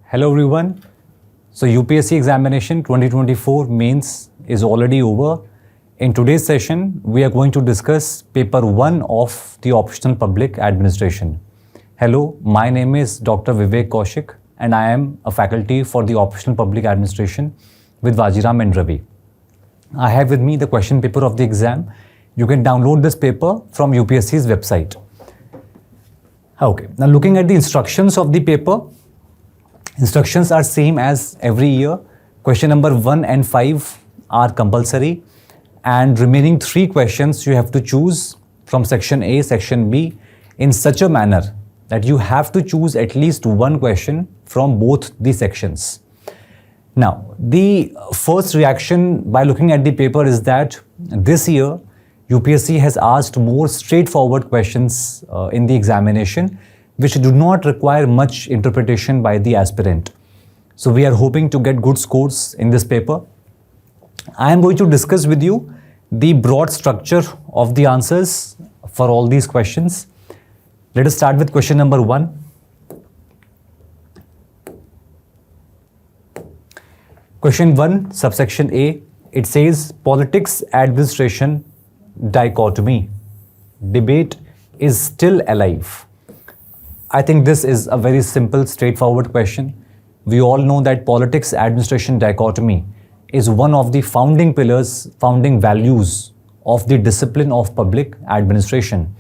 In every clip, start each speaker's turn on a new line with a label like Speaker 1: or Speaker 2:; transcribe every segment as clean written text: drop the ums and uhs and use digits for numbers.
Speaker 1: Hello everyone. So UPSC examination 2024 mains is already over. In today's session, we are going to discuss paper 1 of the optional public administration. Hello, my name is Dr. Vivek Kaushik and I am a faculty for the optional public administration with Vajiram Ravi. I have with me the question paper of the exam. You can download this paper from UPSC's website. Okay, now looking at the instructions of the paper, instructions are same as every year. Question number 1 and 5 are compulsory and remaining 3 questions you have to choose from section A, section B in such a manner that you have to choose at least one question from both the sections. Now, the first reaction by looking at the paper is that this year UPSC has asked more straightforward questions in the examination which do not require much interpretation by the aspirant. So we are hoping to get good scores in this paper. I am going to discuss with you the broad structure of the answers for all these questions. Let us start with question number 1. Question 1, subsection A, it says politics administration dichotomy. Debate is still alive. I think this is a very simple, straightforward question. We all know that politics administration dichotomy is one of the founding pillars, founding values of the discipline of public administration.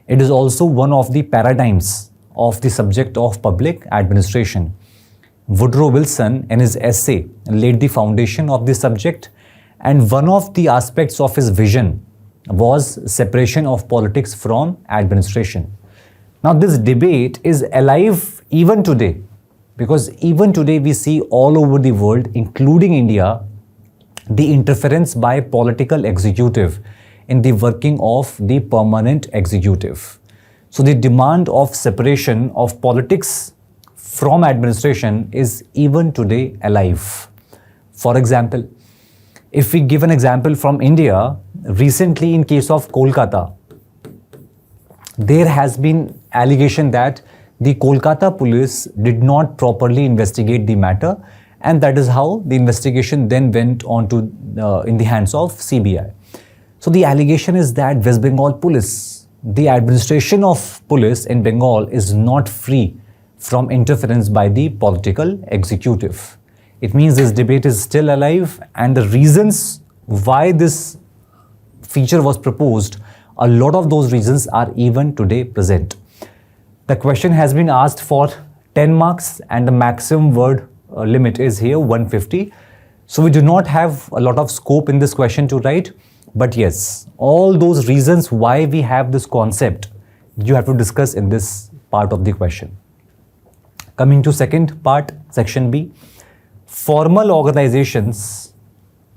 Speaker 1: It is also one of the paradigms of the subject of public administration. Woodrow Wilson, in his essay, laid the foundation of this subject, and one of the aspects of his vision was separation of politics from administration. Now, this debate is alive even today, because even today we see all over the world, including India, the interference by political executive in the working of the permanent executive. So the demand of separation of politics from administration is even today alive. For example, if we give an example from India, recently in case of Kolkata, there has been allegation that the Kolkata police did not properly investigate the matter, and that is how the investigation then went on to in the hands of CBI. So the allegation is that West Bengal police, the administration of police in Bengal is not free from interference by the political executive. It means this debate is still alive, and the reasons why this feature was proposed, a lot of those reasons are even today present. The question has been asked for 10 marks and the maximum word limit is here 150. So we do not have a lot of scope in this question to write. But yes, all those reasons why we have this concept, you have to discuss in this part of the question. Coming to second part, section B. Formal organizations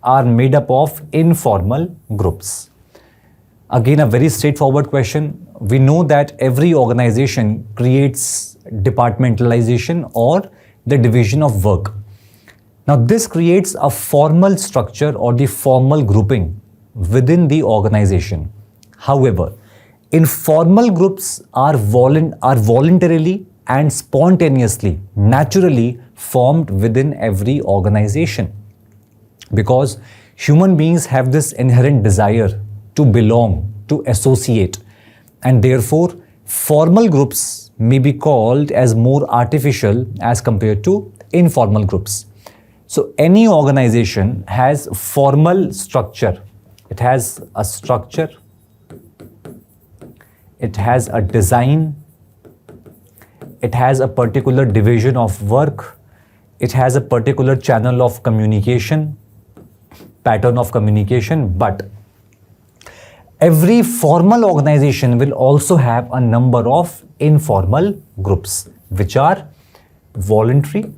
Speaker 1: are made up of informal groups. Again, a very straightforward question. We know that every organization creates departmentalization or the division of work. Now, this creates a formal structure or the formal grouping within the organization. However, informal groups are voluntarily and spontaneously, naturally formed within every organization, because human beings have this inherent desire to belong, to associate, and therefore formal groups may be called as more artificial as compared to informal groups. So any organization has formal structure. It has a structure, it has a design, it has a particular division of work, it has a particular channel of communication, pattern of communication, but every formal organization will also have a number of informal groups which are voluntary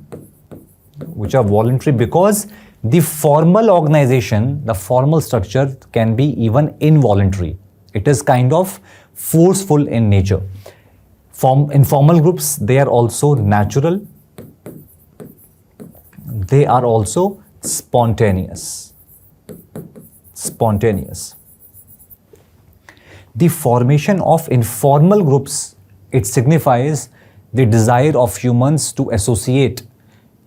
Speaker 1: because the formal organization, the formal structure can be even involuntary. It is kind of forceful in nature. Informal groups, they are also natural. They are also spontaneous. The formation of informal groups, it signifies the desire of humans to associate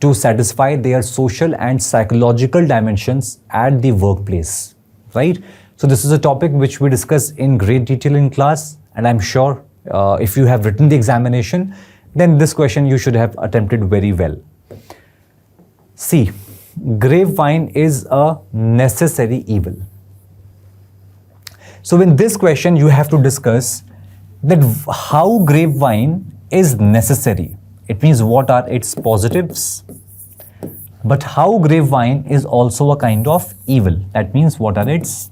Speaker 1: to satisfy their social and psychological dimensions at the workplace, right? So this is a topic which we discuss in great detail in class, and I'm sure if you have written the examination, then this question you should have attempted very well. C. Grapevine is a necessary evil. So in this question, you have to discuss that how grapevine is necessary. It means what are its positives, but how grapevine is also a kind of evil. That means what are its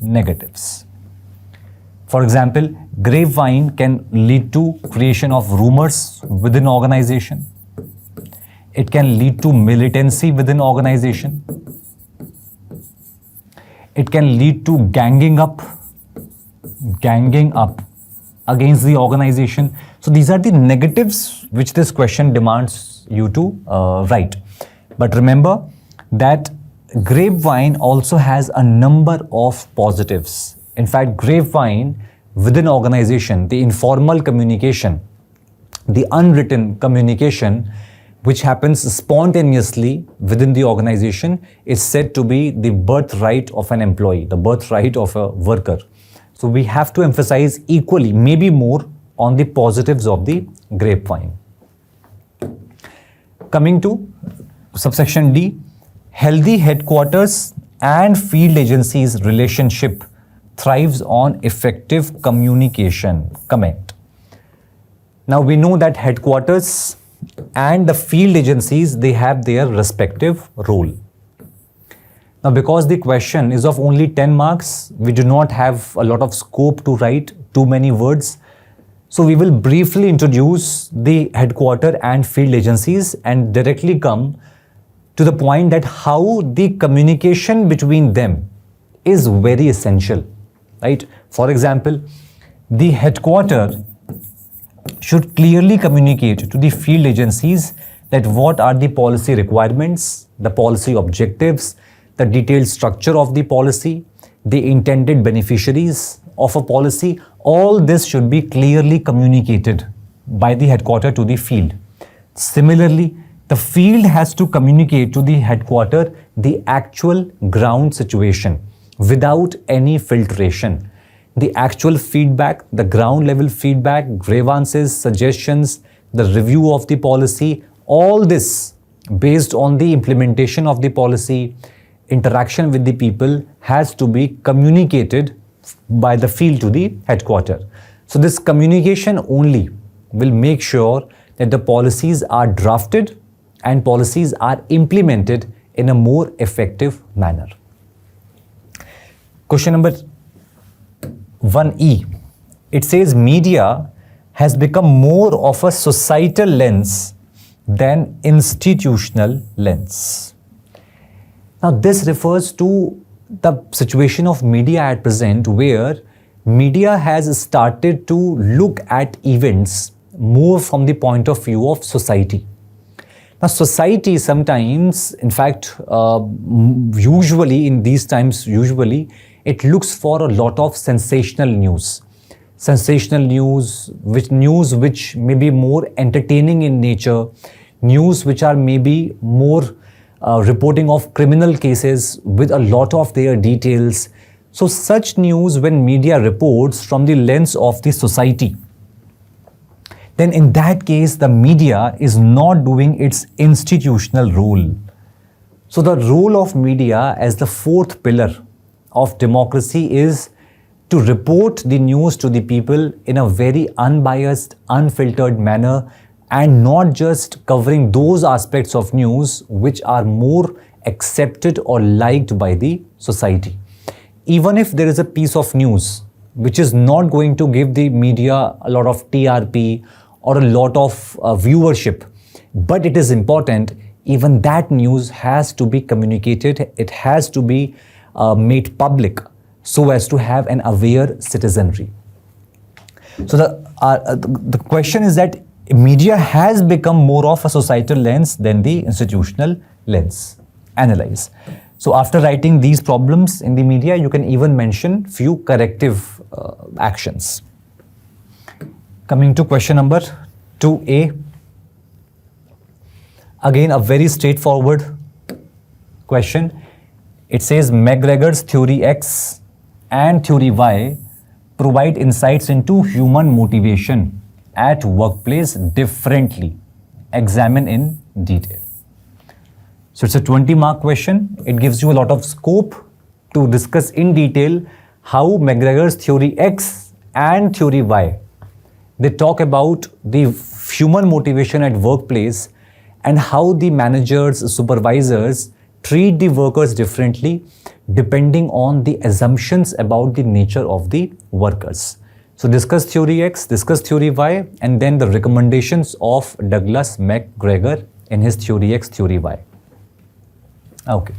Speaker 1: negatives. For example, grapevine can lead to creation of rumors within organization. It can lead to militancy within organization. It can lead to ganging up against the organization. So these are the negatives which this question demands you to write. But remember that grapevine also has a number of positives. In fact, grapevine within organization, the informal communication, the unwritten communication, which happens spontaneously within the organization, is said to be the birthright of an employee, the birthright of a worker. So we have to emphasize equally, maybe more, on the positives of the grapevine. Coming to subsection D, healthy headquarters and field agencies relationship thrives on effective communication. Comment. Now we know that headquarters and the field agencies, they have their respective role. Now because the question is of only 10 marks, we do not have a lot of scope to write too many words. So we will briefly introduce the headquarter and field agencies and directly come to the point that how the communication between them is very essential, right? For example, the headquarter should clearly communicate to the field agencies that what are the policy requirements, the policy objectives, the detailed structure of the policy, the intended beneficiaries of a policy. All this should be clearly communicated by the headquarter to the field. Similarly, the field has to communicate to the headquarter the actual ground situation without any filtration. The actual feedback, the ground level feedback, grievances, suggestions, the review of the policy, all this based on the implementation of the policy, interaction with the people has to be communicated by the field to the headquarter. So this communication only will make sure that the policies are drafted and policies are implemented in a more effective manner. Question number 1E. It says media has become more of a societal lens than institutional lens. Now this refers to the situation of media at present, where media has started to look at events more from the point of view of society. Now society sometimes, in fact, usually in these times, it looks for a lot of sensational news. Sensational news which may be more entertaining in nature, news which are maybe more reporting of criminal cases with a lot of their details. So such news, when media reports from the lens of the society, then in that case the media is not doing its institutional role. So the role of media as the fourth pillar of democracy is to report the news to the people in a very unbiased, unfiltered manner, and not just covering those aspects of news which are more accepted or liked by the society. Even if there is a piece of news which is not going to give the media a lot of TRP or a lot of viewership, but it is important, even that news has to be communicated, it has to be made public so as to have an aware citizenry. So the question is that media has become more of a societal lens than the institutional lens. Analyze. So after writing these problems in the media, you can even mention few corrective actions. Coming to question number 2A. Again, a very straightforward question. It says McGregor's theory X and theory Y provide insights into human motivation at workplace differently. Examine in detail. So it's a 20-mark question. It gives you a lot of scope to discuss in detail how McGregor's theory X and theory Y, they talk about the human motivation at workplace and how the managers, supervisors treat the workers differently depending on the assumptions about the nature of the workers. So discuss theory X, discuss theory Y, and then the recommendations of Douglas McGregor in his theory X, theory Y. Okay.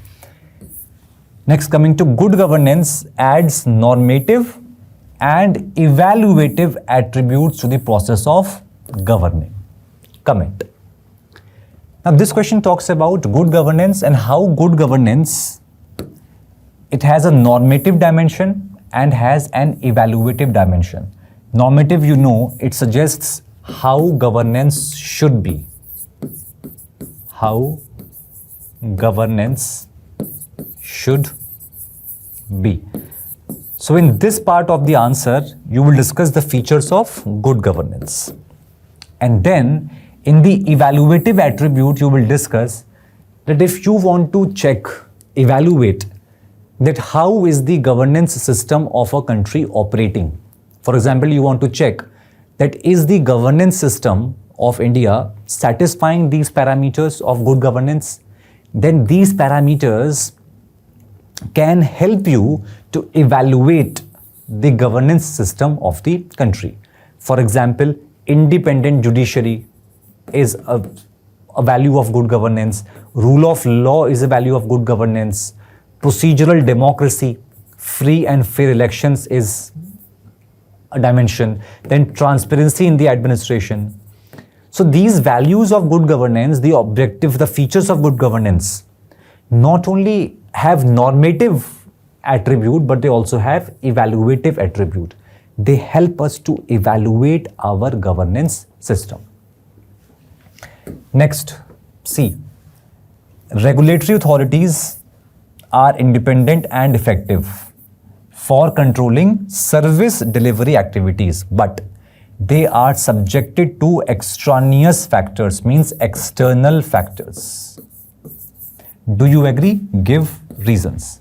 Speaker 1: Next, coming to good governance adds normative and evaluative attributes to the process of governing. Comment. Now this question talks about good governance and how good governance, it has a normative dimension and has an evaluative dimension. Normative, you know, it suggests how governance should be. How governance should be. So in this part of the answer, you will discuss the features of good governance. And then in the evaluative attribute, you will discuss that if you want to check, evaluate that how is the governance system of a country operating. For example, you want to check that is the governance system of India satisfying these parameters of good governance, then these parameters can help you to evaluate the governance system of the country. For example, independent judiciary is a value of good governance. Rule of law is a value of good governance. Procedural democracy, free and fair elections is a dimension. Then transparency in the administration. So these values of good governance, the objective, the features of good governance, not only have normative attribute, but they also have evaluative attribute. They help us to evaluate our governance system. Next, C. Regulatory authorities are independent and effective for controlling service delivery activities, but they are subjected to extraneous factors, means external factors. Do you agree? Give reasons.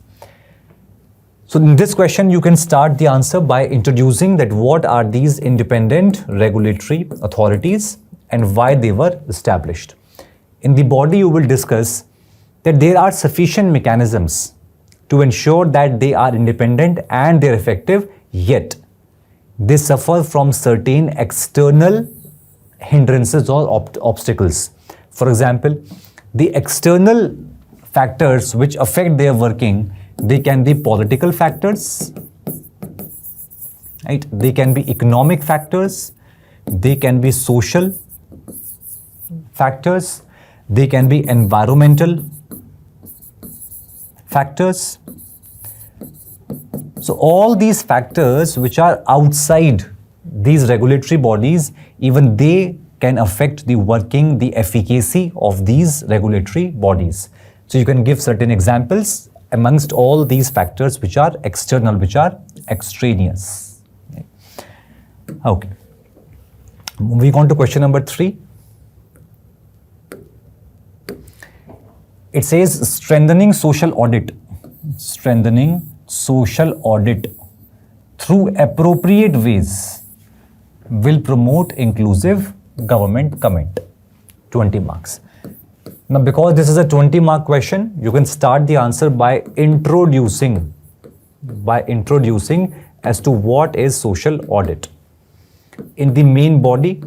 Speaker 1: So in this question, you can start the answer by introducing that what are these independent regulatory authorities and why they were established. In the body, you will discuss that there are sufficient mechanisms to ensure that they are independent and they're effective, yet they suffer from certain external hindrances or obstacles. For example, the external factors which affect their working, they can be political factors, right? They can be economic factors, they can be social factors, they can be environmental factors. So all these factors which are outside these regulatory bodies, even they can affect the working, the efficacy of these regulatory bodies. So you can give certain examples amongst all these factors which are external, which are extraneous. Okay. Moving on to question number 3. It says strengthening social audit through appropriate ways will promote inclusive government. Comment. 20 marks. Now, because this is a 20-mark question, you can start the answer by introducing as to what is social audit. In the main body,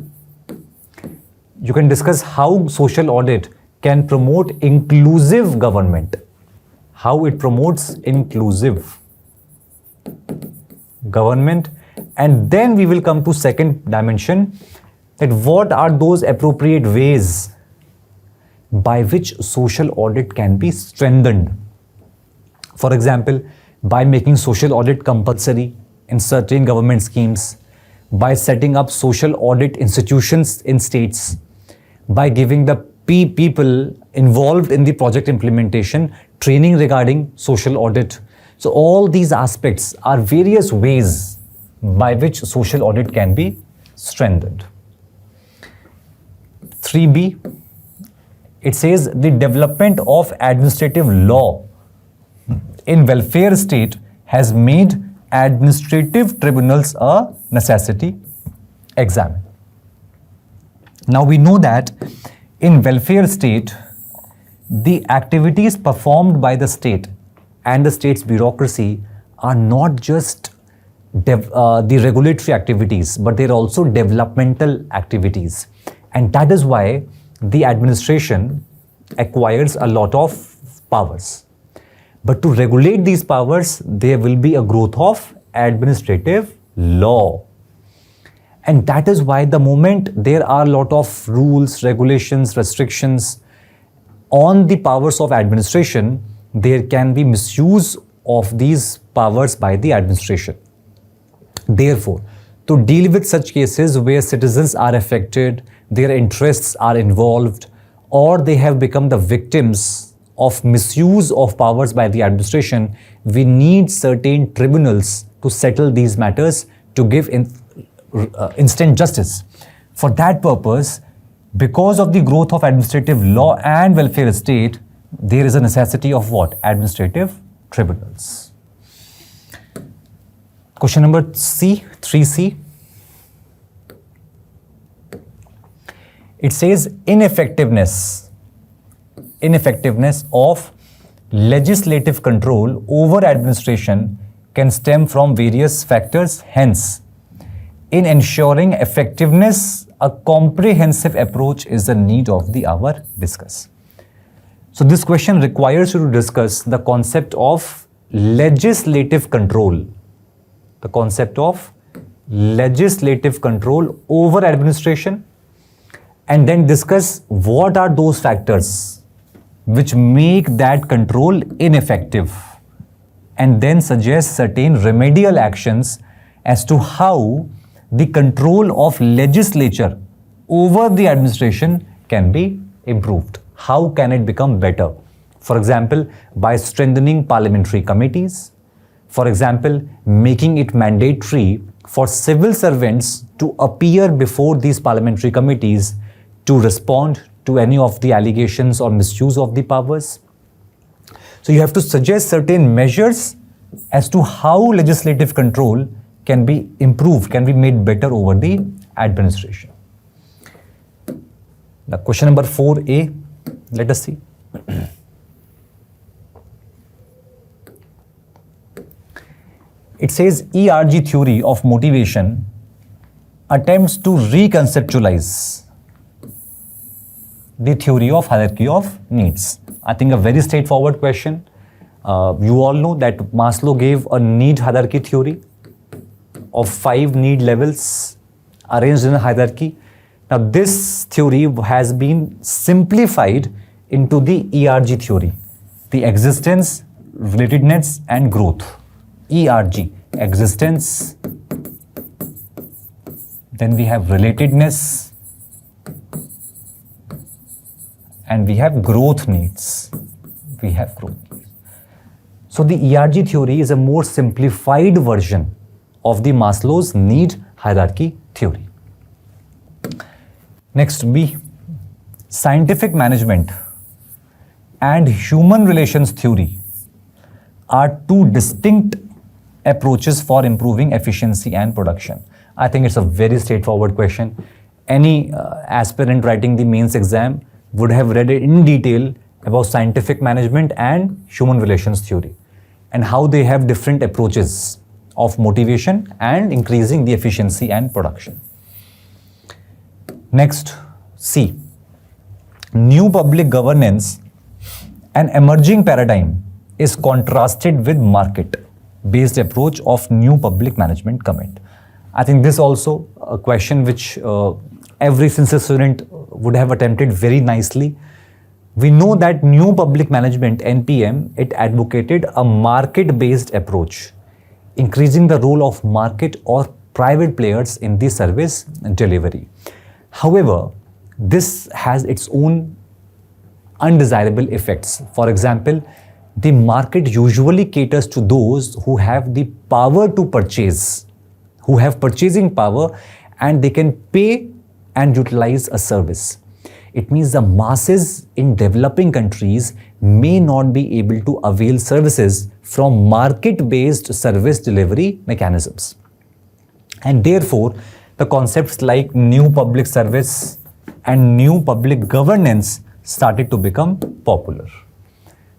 Speaker 1: you can discuss how social audit can promote inclusive government, how it promotes inclusive government, and then we will come to second dimension, that what are those appropriate ways by which social audit can be strengthened. For example, by making social audit compulsory in certain government schemes, by setting up social audit institutions in states, by giving the people involved in the project implementation, training regarding social audit. So all these aspects are various ways by which social audit can be strengthened. 3B, it says the development of administrative law in welfare state has made administrative tribunals a necessity. Examine. Now we know that in welfare state, the activities performed by the state and the state's bureaucracy are not just the regulatory activities, but they're also developmental activities. And that is why the administration acquires a lot of powers. But to regulate these powers, there will be a growth of administrative law. And that is why the moment there are a lot of rules, regulations, restrictions on the powers of administration, there can be misuse of these powers by the administration. Therefore, to deal with such cases where citizens are affected, their interests are involved, or they have become the victims of misuse of powers by the administration, we need certain tribunals to settle these matters, to give instant justice. For that purpose, because of the growth of administrative law and welfare state, there is a necessity of what? Administrative tribunals. Question number C, 3C. It says ineffectiveness of legislative control over administration can stem from various factors. Hence, in ensuring effectiveness, a comprehensive approach is the need of the hour. Discuss. So this question requires you to discuss the concept of legislative control. The concept of legislative control over administration, and then discuss what are those factors which make that control ineffective, and then suggest certain remedial actions as to how the control of legislature over the administration can be improved. How can it become better? For example, by strengthening parliamentary committees. For example, making it mandatory for civil servants to appear before these parliamentary committees to respond to any of the allegations or misuse of the powers. So you have to suggest certain measures as to how legislative control can be improved, can be made better over the administration. Now, question number 4A, let us see. It says ERG theory of motivation attempts to reconceptualize the theory of hierarchy of needs. I think a very straightforward question. You all know that Maslow gave a need hierarchy theory of 5 need levels arranged in a hierarchy. Now this theory has been simplified into the ERG theory, the existence, relatedness and growth. ERG, existence, then we have relatedness, and we have growth needs. We have growth needs. So the ERG theory is a more simplified version of the Maslow's need hierarchy theory. Next, B, scientific management and human relations theory are two distinct approaches for improving efficiency and production. I think it's a very straightforward question. Any aspirant writing the mains exam would have read it in detail about scientific management and human relations theory and how they have different approaches of motivation and increasing the efficiency and production. Next, C, new public governance, an emerging paradigm, is contrasted with market-based approach of new public management comment. I think this also a question which every sincere student would have attempted very nicely. We know that new public management, NPM, it advocated a market-based approach, increasing the role of market or private players in the service delivery. However, this has its own undesirable effects. For example, the market usually caters to those who have the power to purchase, who have purchasing power, and they can pay and utilize a service. It means the masses in developing countries may not be able to avail services from market-based service delivery mechanisms. And therefore, the concepts like new public service and new public governance started to become popular.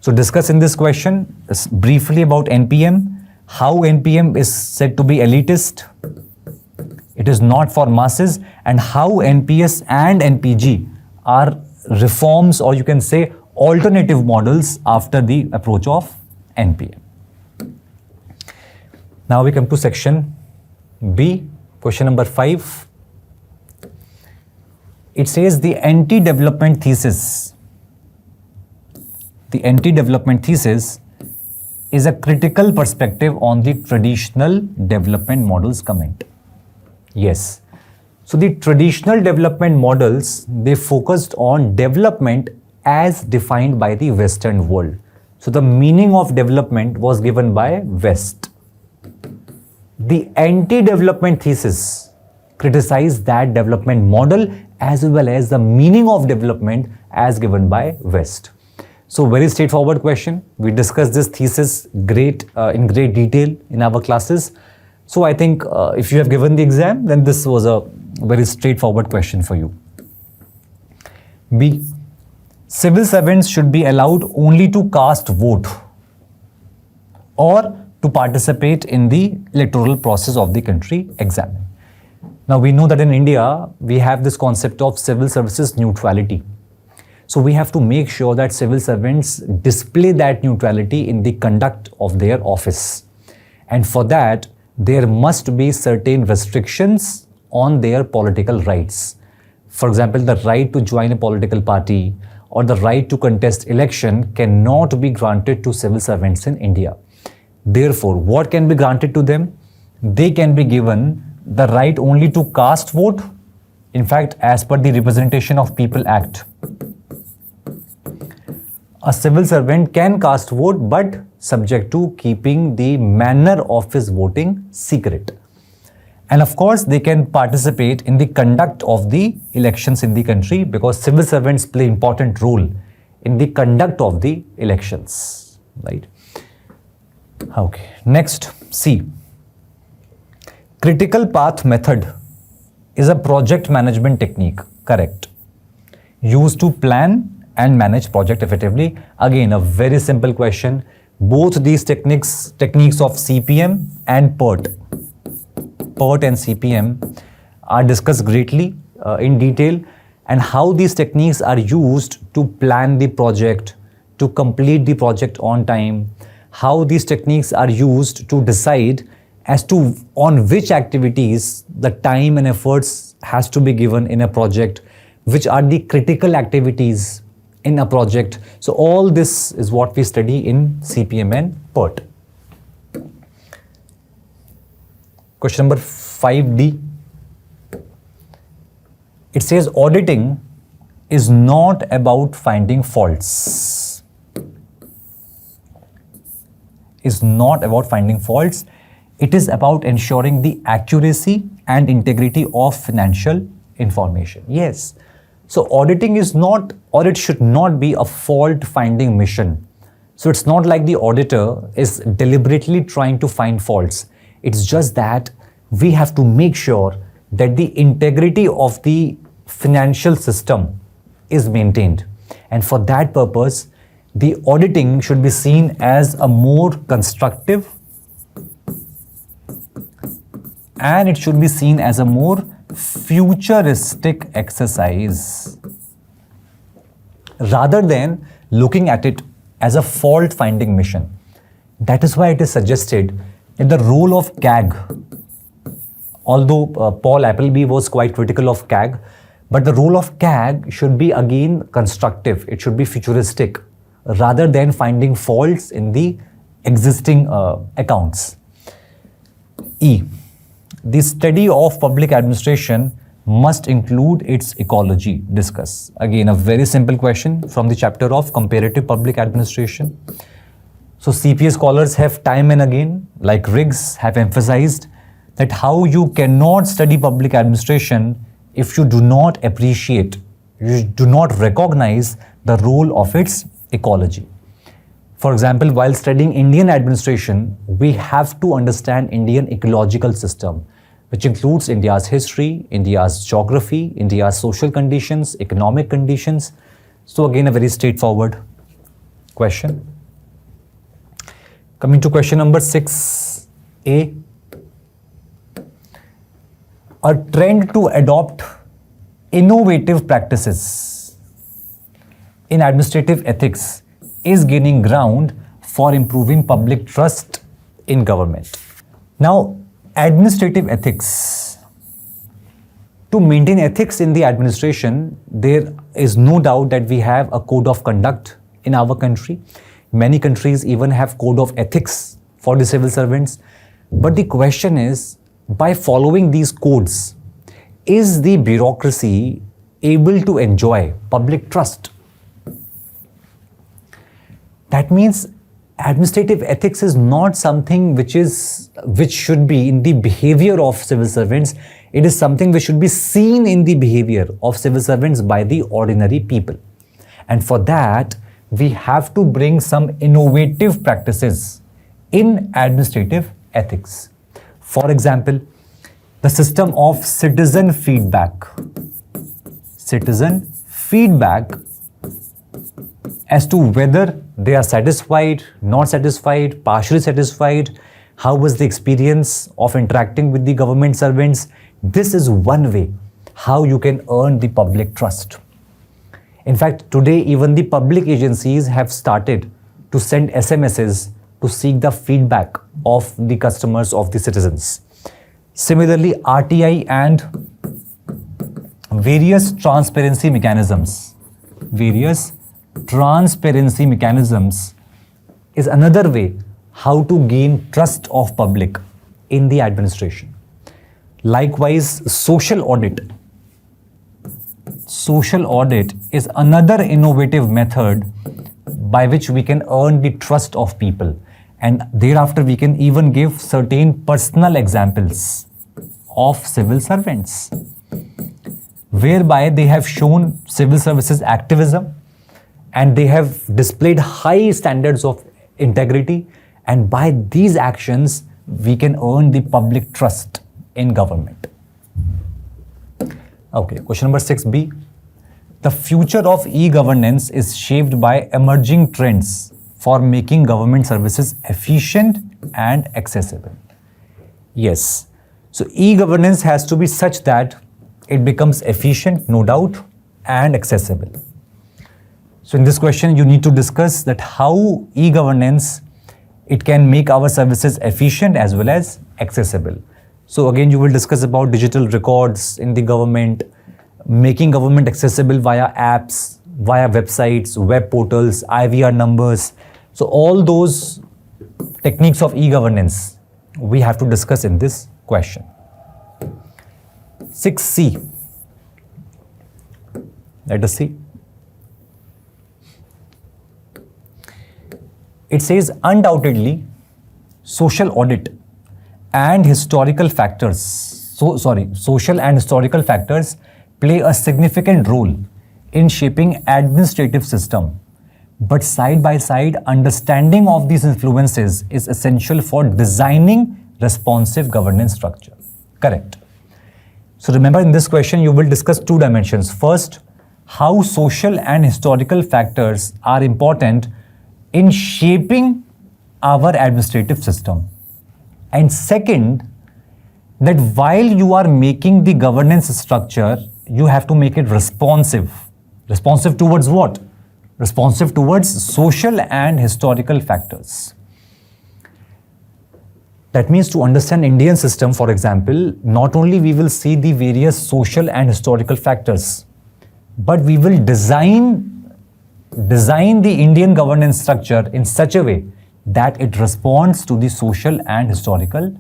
Speaker 1: So discuss in this question briefly about NPM, how NPM is said to be elitist, it is not for masses, and how NPS and NPG are reforms, or you can say alternative models after the approach of NPM. Now we come to section B, question number 5. It says the anti-development thesis. The anti-development thesis is a critical perspective on the traditional development models comment. Yes. So the traditional development models, they focused on development as defined by the Western world. So the meaning of development was given by West. The anti-development thesis criticized that development model as well as the meaning of development as given by West. So very straightforward question. We discussed this thesis in great detail in our classes. So I think if you have given the exam, then this was a very straightforward question for you. B. Civil servants should be allowed only to cast vote or to participate in the electoral process of the country examined. Now we know that in India, we have this concept of civil services neutrality. So we have to make sure that civil servants display that neutrality in the conduct of their office. And for that, there must be certain restrictions on their political rights. For example, the right to join a political party or the right to contest election cannot be granted to civil servants in India. Therefore, what can be granted to them? They can be given the right only to cast vote. In fact, as per the Representation of People Act, a civil servant can cast vote, but subject to keeping the manner of his voting secret. And of course, they can participate in the conduct of the elections in the country, because civil servants play important role in the conduct of the elections, right? Okay, next, C. Critical path method is a project management technique, correct, used to plan and manage project effectively. Again, a very simple question. Both these techniques of CPM and PERT and CPM are discussed greatly in detail, and how these techniques are used to plan the project, to complete the project on time, how these techniques are used to decide as to on which activities the time and efforts has to be given in a project, which are the critical activities in a project. So all this is what we study in CPM and PERT. Question number 5D. It says auditing is not about finding faults. Is not about finding faults. It is about ensuring the accuracy and integrity of financial information. Yes. So auditing is not, or it should not be, a fault-finding mission. So it's not like the auditor is deliberately trying to find faults. It's just that we have to make sure that the integrity of the financial system is maintained. And for that purpose, the auditing should be seen as a more constructive, and it should be seen as a more futuristic exercise rather than looking at it as a fault-finding mission. That is why it is suggested that the role of CAG, although Paul Appleby was quite critical of CAG, but the role of CAG should be again constructive. It should be futuristic rather than finding faults in the existing accounts. E. The study of public administration must include its ecology? Discuss. Again, a very simple question from the chapter of Comparative Public Administration. So CPA scholars have time and again, like Riggs, have emphasized that how you cannot study public administration if you do not appreciate, you do not recognize the role of its ecology. For example, while studying Indian administration, we have to understand Indian ecological system, which includes India's history, India's geography, India's social conditions, economic conditions. So again, a very straightforward question. Coming to question number 6A. A trend to adopt innovative practices in administrative ethics is gaining ground for improving public trust in government. Now, administrative ethics. To maintain ethics in the administration, there is no doubt that we have a code of conduct in our country. Many countries even have code of ethics for the civil servants. But the question is, by following these codes, is the bureaucracy able to enjoy public trust? That means administrative ethics is not something which should be in the behavior of civil servants. It is something which should be seen in the behavior of civil servants by the ordinary people. And for that, we have to bring some innovative practices in administrative ethics. For example, the system of citizen feedback. Citizen feedback as to whether they are satisfied, not satisfied, partially satisfied, how was the experience of interacting with the government servants. This is one way how you can earn the public trust. In fact, today even the public agencies have started to send SMSs to seek the feedback of the customers, of the citizens. Similarly, RTI and various transparency mechanisms is another way how to gain trust of public in the administration. Likewise, social audit. Social audit is another innovative method by which we can earn the trust of people, and thereafter we can even give certain personal examples of civil servants whereby they have shown civil services activism and they have displayed high standards of integrity, and by these actions we can earn the public trust in government. Okay, question number 6B. The future of e-governance is shaped by emerging trends for making government services efficient and accessible. Yes, so e-governance has to be such that it becomes efficient, no doubt, and accessible. So in this question, you need to discuss that how e-governance, it can make our services efficient as well as accessible. So again, you will discuss about digital records in the government, making government accessible via apps, via websites, web portals, IVR numbers. So all those techniques of e-governance we have to discuss in this question. 6C. Let us see. It says undoubtedly social audit and historical factors. Social and historical factors play a significant role in shaping administrative system. But side by side, understanding of these influences is essential for designing responsive governance structure. Correct. So remember, in this question, you will discuss two dimensions. First, how social and historical factors are important in shaping our administrative system. And second, that while you are making the governance structure, you have to make it responsive. Responsive towards what? Responsive towards social and historical factors. That means to understand Indian system, for example, not only we will see the various social and historical factors, but we will design the Indian governance structure in such a way that it responds to the social and historical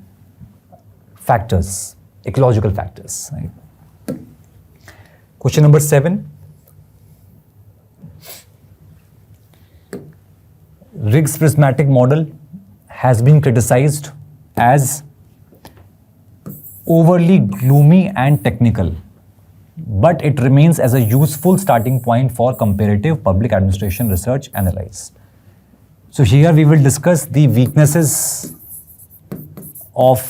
Speaker 1: factors, ecological factors. Right? Question number 7. Riggs prismatic model has been criticized as overly gloomy and technical, but it remains as a useful starting point for comparative public administration research analysis. So here we will discuss the weaknesses of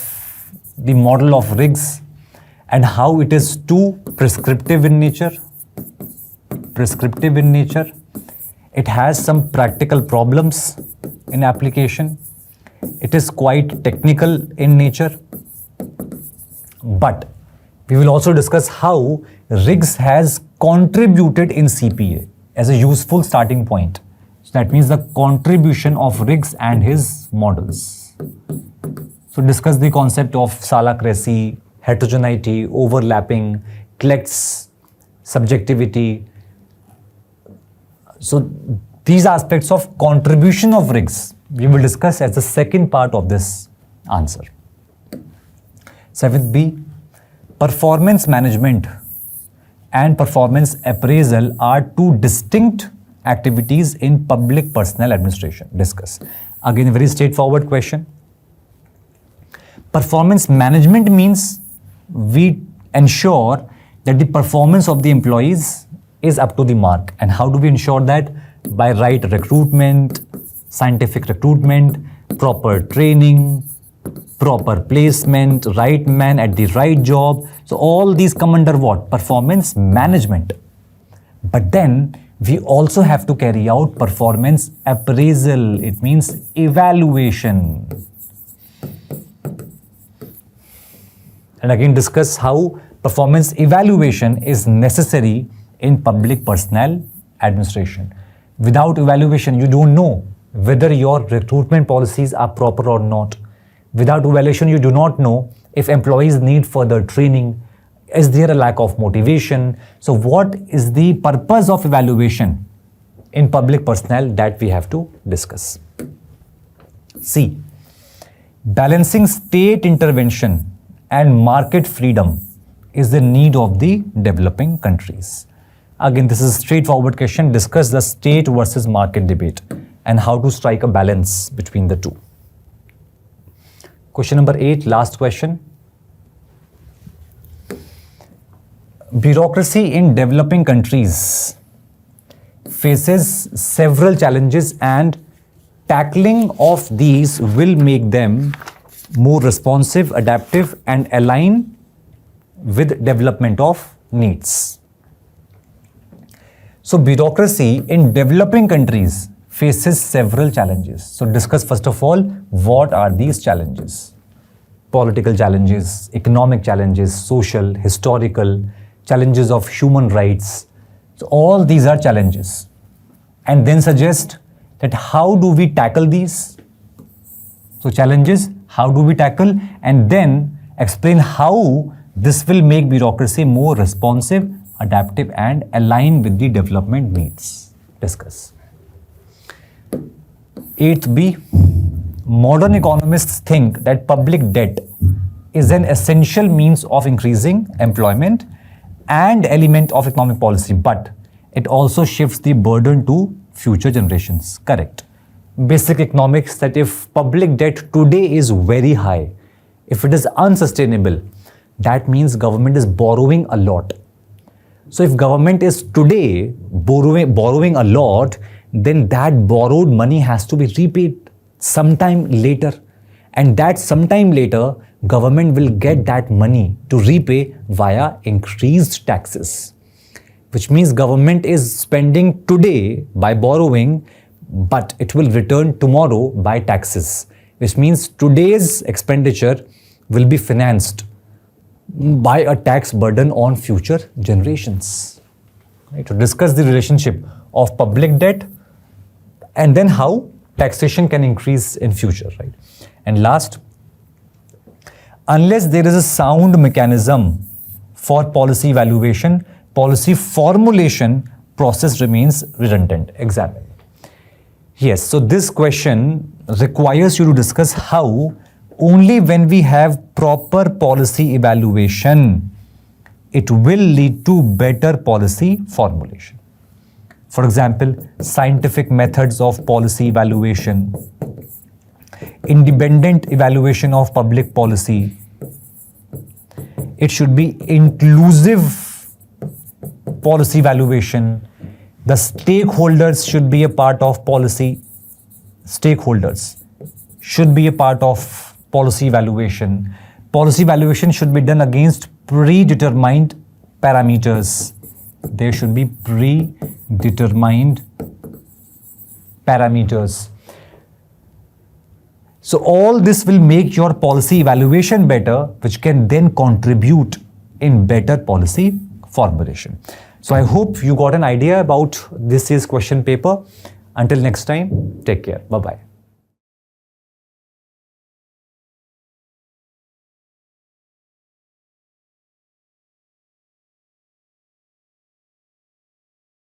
Speaker 1: the model of Riggs and how it is too prescriptive in nature. It has some practical problems in application. It is quite technical in nature. But we will also discuss how Riggs has contributed in CPA as a useful starting point. So that means the contribution of Riggs and his models. So discuss the concept of Sala-Cressy, heterogeneity, overlapping, Kleck's subjectivity. So these aspects of contribution of Riggs we will discuss as the second part of this answer. 7th B, performance management and performance appraisal are two distinct activities in public personnel administration. Discuss. Again, a very straightforward question. Performance management means we ensure that the performance of the employees is up to the mark. And how do we ensure that? By right recruitment, scientific recruitment, proper training, proper placement, right man at the right job. So all these come under what? Performance management. But then we also have to carry out performance appraisal. It means evaluation. And again discuss how performance evaluation is necessary in public personnel administration. Without evaluation, you don't know whether your recruitment policies are proper or not. Without evaluation, you do not know if employees need further training. Is there a lack of motivation? So what is the purpose of evaluation in public personnel that we have to discuss? C. Balancing state intervention and market freedom is the need of the developing countries. Again, this is a straightforward question. Discuss the state versus market debate and how to strike a balance between the two. Question number 8, last question. Bureaucracy in developing countries faces several challenges, and tackling of these will make them more responsive, adaptive, and align with development of needs. So bureaucracy in developing countries faces several challenges. So discuss first of all, what are these challenges? Political challenges, economic challenges, social, historical, challenges of human rights. So all these are challenges. And then suggest that how do we tackle these? So challenges, how do we tackle? And then explain how this will make bureaucracy more responsive, adaptive, and align with the development needs. Discuss. 8th B. Modern economists think that public debt is an essential means of increasing employment and element of economic policy, but it also shifts the burden to future generations. Correct. Basic economics, that if public debt today is very high, if it is unsustainable, that means government is borrowing a lot. So if government is today borrowing a lot, then that borrowed money has to be repaid sometime later. And that sometime later, government will get that money to repay via increased taxes. Which means government is spending today by borrowing, but it will return tomorrow by taxes. Which means today's expenditure will be financed by a tax burden on future generations. Right? To discuss the relationship of public debt and then how taxation can increase in future. Right? And last, unless there is a sound mechanism for policy evaluation, policy formulation process remains redundant. Examine. Yes, so this question requires you to discuss how only when we have proper policy evaluation it will lead to better policy formulation. For example, scientific methods of policy evaluation, independent evaluation of public policy. It should be inclusive policy evaluation. The stakeholders should be a part of policy. Stakeholders should be a part of policy evaluation. Policy evaluation should be done against predetermined parameters. There should be predetermined parameters. So all this will make your policy evaluation better, which can then contribute in better policy formulation. So I hope you got an idea about this year's question paper. Until next time, take care. Bye-bye.